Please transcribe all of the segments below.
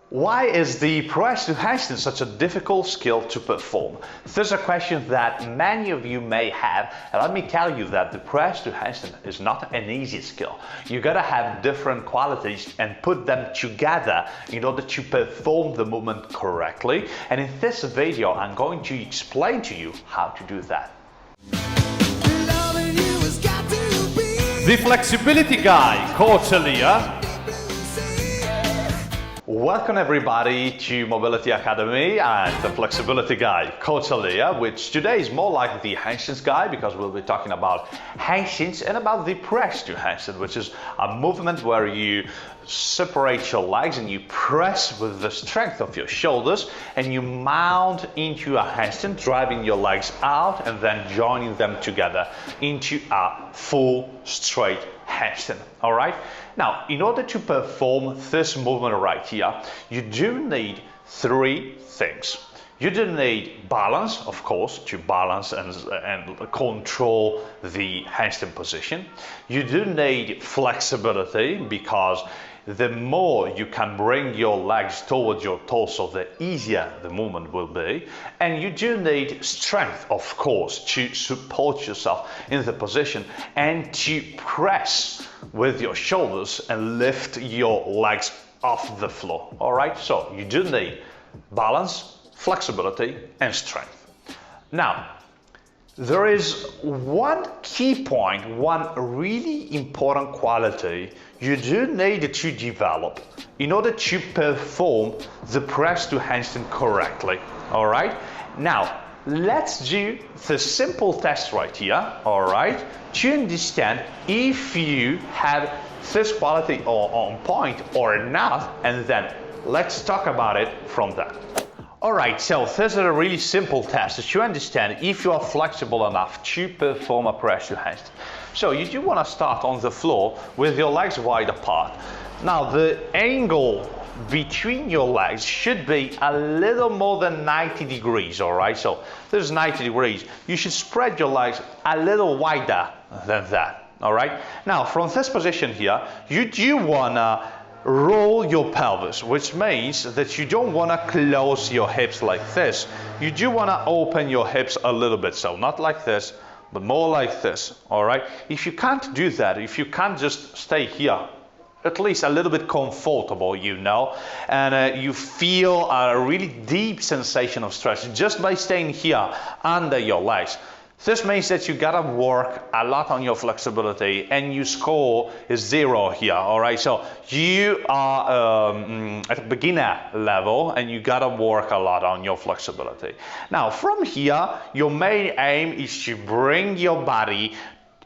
Why is the press to handstand such a difficult skill to perform? This is a question that many of you may have, and let me tell you that the press to handstand is not an easy skill. You gotta have different qualities and put them together in order to perform the movement correctly. And in this video, I'm going to explain to you how to do that. The flexibility guy, Coach Elia. Welcome everybody to Mobility Academy and the Flexibility Guy, Coach Elia, which today is more like the handstands guy because we'll be talking about handstands and about the press to handstand, which is a movement where you separate your legs and you press with the strength of your shoulders and you mount into a handstand, driving your legs out and then joining them together into a full straight handstand. All right. Now, in order to perform this movement right here, you do need three things. You do need balance, of course, to balance and control the handstand position. You do need flexibility because the more you can bring your legs towards your torso, the easier the movement will be. And you do need strength, of course, to support yourself in the position and to press with your shoulders and lift your legs off the floor. All right, so you do need balance, flexibility, and strength. Now, there is one key point, one really important quality you do need to develop in order to perform the press to handstand correctly. All right? Now, let's do the simple test right here, all right, to understand if you have this quality on point or not, and then let's talk about it from that. Alright, so this is a really simple test to understand if you are flexible enough to perform a press to handstand. So you do want to start on the floor with your legs wide apart. Now the angle between your legs should be a little more than 90 degrees, alright? So this is 90 degrees. You should spread your legs a little wider than that, alright? Now from this position here, you do want to roll your pelvis, which means that you don't want to close your hips like this. You do want to open your hips a little bit, so not like this, but more like this, all right? If you can't do that, if you can't just stay here, at least a little bit comfortable, you know, and you feel a really deep sensation of stretch just by staying here under your legs. This means that you gotta work a lot on your flexibility and your score is 0 here, all right? So you are at a beginner level and you gotta work a lot on your flexibility. Now from here, your main aim is to bring your body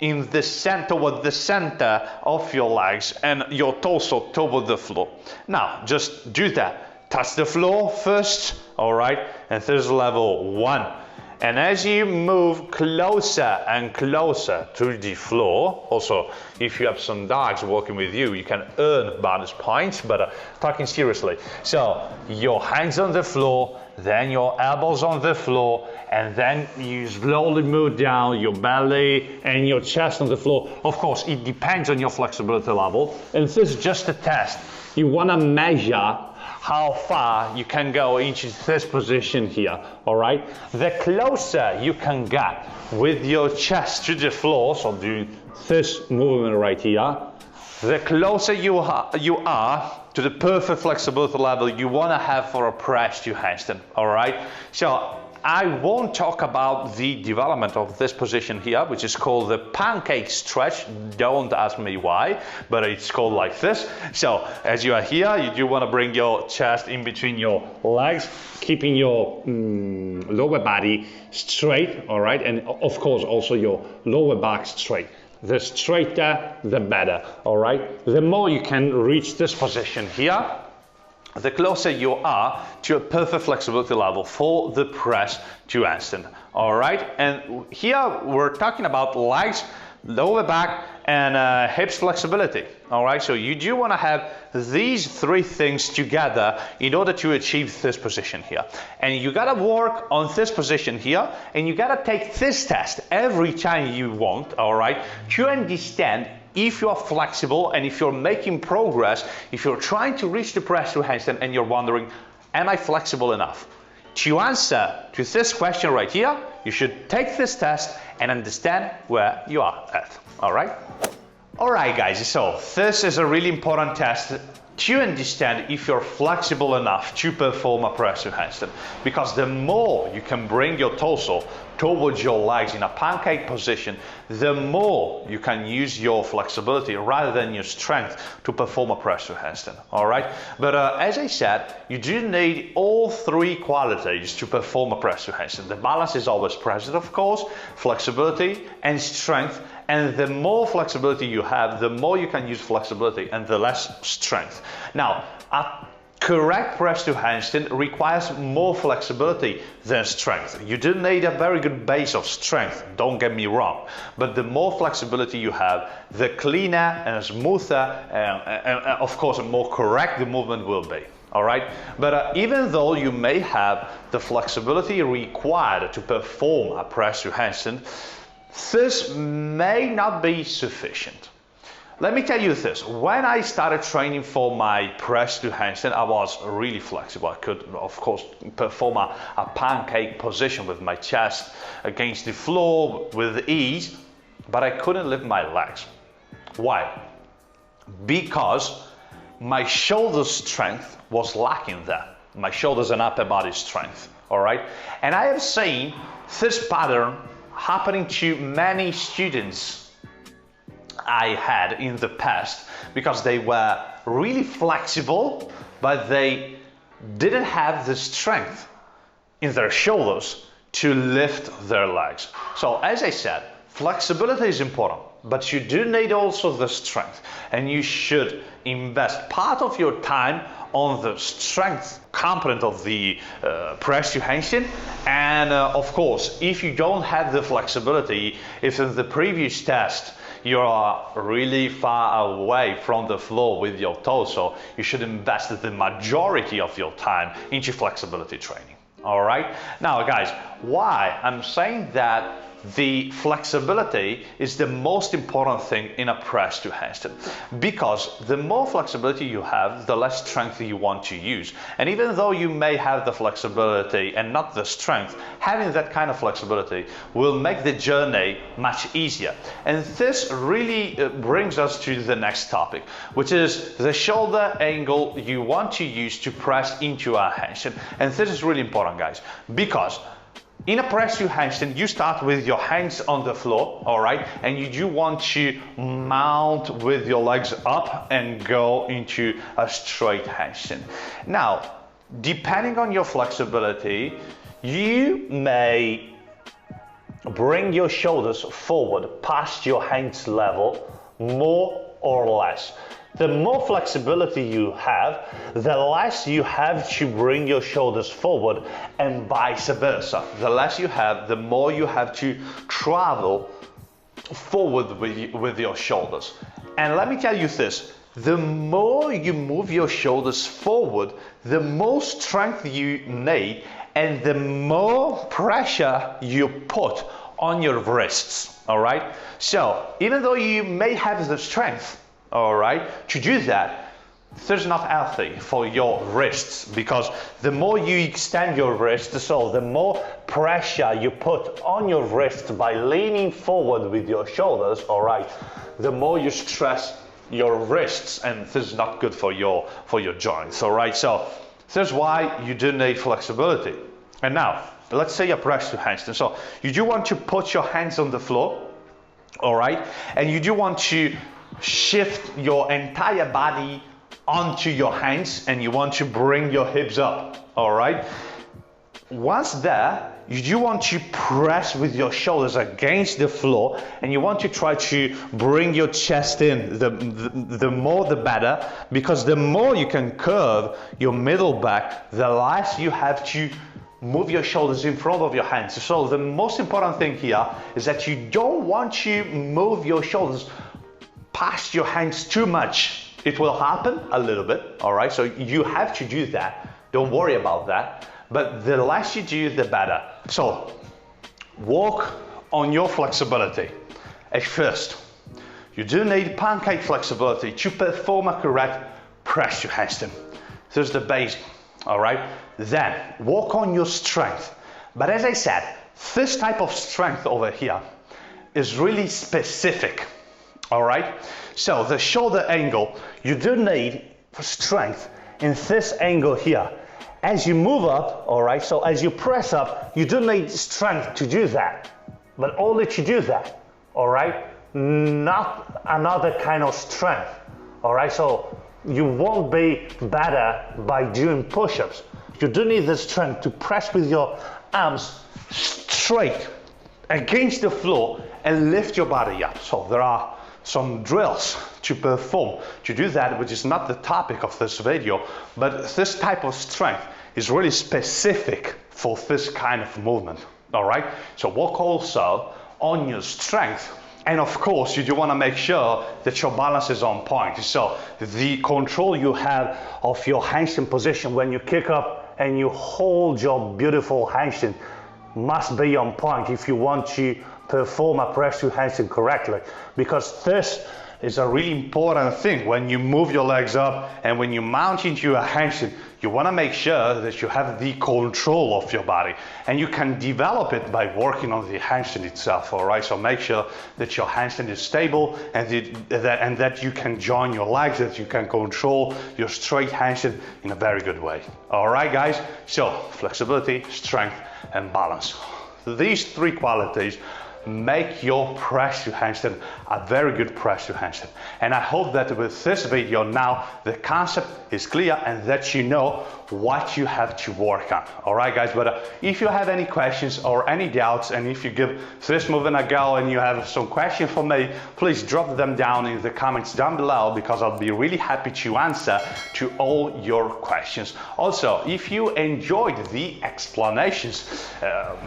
in the center, toward the center of your legs and your torso toward the floor. Now just do that. Touch the floor first, all right? And this is level 1. And as you move closer and closer to the floor, also if you have some dogs working with you, you can earn bonus points, but talking seriously. So your hands on the floor, then your elbows on the floor, and then you slowly move down your belly and your chest on the floor. Of course, it depends on your flexibility level. And this is just a test. You want to measure how far you can go into this position here, all right? The closer you can get with your chest to the floor, so do this movement right here, the closer you are to the perfect flexibility level you want to have for a press to handstand, all right? So I won't talk about the development of this position here, which is called the pancake stretch. Don't ask me why, but it's called like this. So as you are here, you do want to bring your chest in between your legs, keeping your lower body straight, all right? And of course, also your lower back straight. The straighter, the better, all right? The more you can reach this position here, the closer you are to a perfect flexibility level for the press to handstand, all right? And here we're talking about legs, lower back, and hips flexibility, all right? So you do want to have these three things together in order to achieve this position here. And you got to work on this position here, and you got to take this test every time you want, all right, to understand if you are flexible and if you're making progress, if you're trying to reach the press through handstand and you're wondering, am I flexible enough? To answer to this question right here, you should take this test and understand where you are at, all right? All right, guys, so this is a really important test to understand if you're flexible enough to perform a press through handstand, because the more you can bring your torso towards your legs in a pancake position, the more you can use your flexibility rather than your strength to perform a press through handstand, all right? But as I said, you do need all three qualities to perform a press through handstand. The balance is always present, of course, flexibility and strength. And the more flexibility you have, the more you can use flexibility and the less strength. Now, a correct press to handstand requires more flexibility than strength. You do need a very good base of strength, don't get me wrong. But the more flexibility you have, the cleaner and smoother and of course more correct the movement will be. All right, but even though you may have the flexibility required to perform a press to handstand, this may not be sufficient. Let me tell you this, when I started training for my press to handstand, I was really flexible. I could, of course, perform a pancake position with my chest against the floor with ease, but I couldn't lift my legs. Why? Because my shoulder strength was lacking there. My shoulders and upper body strength, all right? And I have seen this pattern happening to many students I had in the past, because they were really flexible, but they didn't have the strength in their shoulders to lift their legs. So as I said, flexibility is important, but you do need also the strength, and you should invest part of your time on the strength component of the press to handstand. And of course, if you don't have the flexibility, if in the previous test you are really far away from the floor with your torso, you should invest the majority of your time into flexibility training. All right, now guys, why I'm saying that the flexibility is the most important thing in a press to handstand? Because the more flexibility you have, the less strength you want to use. And even though you may have the flexibility and not the strength, having that kind of flexibility will make the journey much easier. And this really brings us to the next topic, which is the shoulder angle you want to use to press into a handstand. And this is really important, guys, because in a press to handstand, you start with your hands on the floor, all right? And you do want to mount with your legs up and go into a straight handstand. Now, depending on your flexibility, you may bring your shoulders forward past your hands level, more or less. The more flexibility you have, the less you have to bring your shoulders forward, and vice versa. The less you have, the more you have to travel forward with your shoulders. And let me tell you this, the more you move your shoulders forward, the more strength you need and the more pressure you put on your wrists, all right? So even though you may have the strength, all right, to do that, this is not healthy for your wrists, because the more you extend your wrists, so the more pressure you put on your wrists by leaning forward with your shoulders, all right, the more you stress your wrists, and this is not good for your joints, all right? So this is why you do need flexibility. And now, let's say a press to handstand. So you do want to put your hands on the floor, all right, and you do want to shift your entire body onto your hands, and you want to bring your hips up, all right? Once there, you do want to press with your shoulders against the floor, and you want to try to bring your chest in. The more the better, because the more you can curve your middle back, the less you have to move your shoulders in front of your hands. So the most important thing here is that you don't want to move your shoulders past your hands too much. It will happen a little bit, all right? So you have to do that. Don't worry about that. But the less you do, the better. So work on your flexibility. At first, you do need pancake flexibility to perform a correct press to handstand. This is the base, all right? Then work on your strength. But as I said, this type of strength over here is really specific, all right? So the shoulder angle, you do need strength in this angle here. As you move up, all right, so as you press up, you do need strength to do that, but only to do that, all right? Not another kind of strength, all right? So you won't be better by doing push-ups. You do need the strength to press with your arms straight against the floor and lift your body up. So there are some drills to perform to do that, which is not the topic of this video, but this type of strength is really specific for this kind of movement, all right? So work also on your strength. And of course, you do want to make sure that your balance is on point. So the control you have of your handstand position when you kick up and you hold your beautiful handstand must be on point if you want to perform a press to handstand correctly, because this is a really important thing. When you move your legs up and when you mount into a handstand, you want to make sure that you have the control of your body, and you can develop it by working on the handstand itself, all right? So make sure that your handstand is stable and that you can join your legs, that you can control your straight handstand in a very good way. All right, guys? So flexibility, strength, and balance. These three qualities make your press to handstand a very good press to handstand. And I hope that with this video now the concept is clear and that you know what you have to work on. All right, guys, but if you have any questions or any doubts, and if you give this movement a go and you have some questions for me, please drop them down in the comments down below, because I'll be really happy to answer to all your questions. Also, if you enjoyed the explanations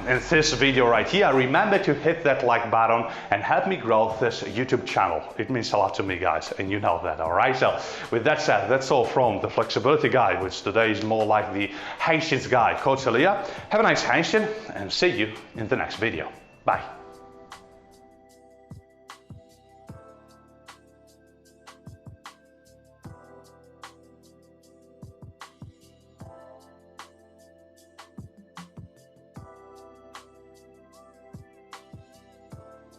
in this video right here, remember to hit that like button and help me grow this YouTube channel. It means a lot to me, guys, and you know that, all right? So with that said, that's all from the flexibility guy, which today is more like the handstands guy, Coach Elia. Have a nice handstand and see you in the next video. Bye.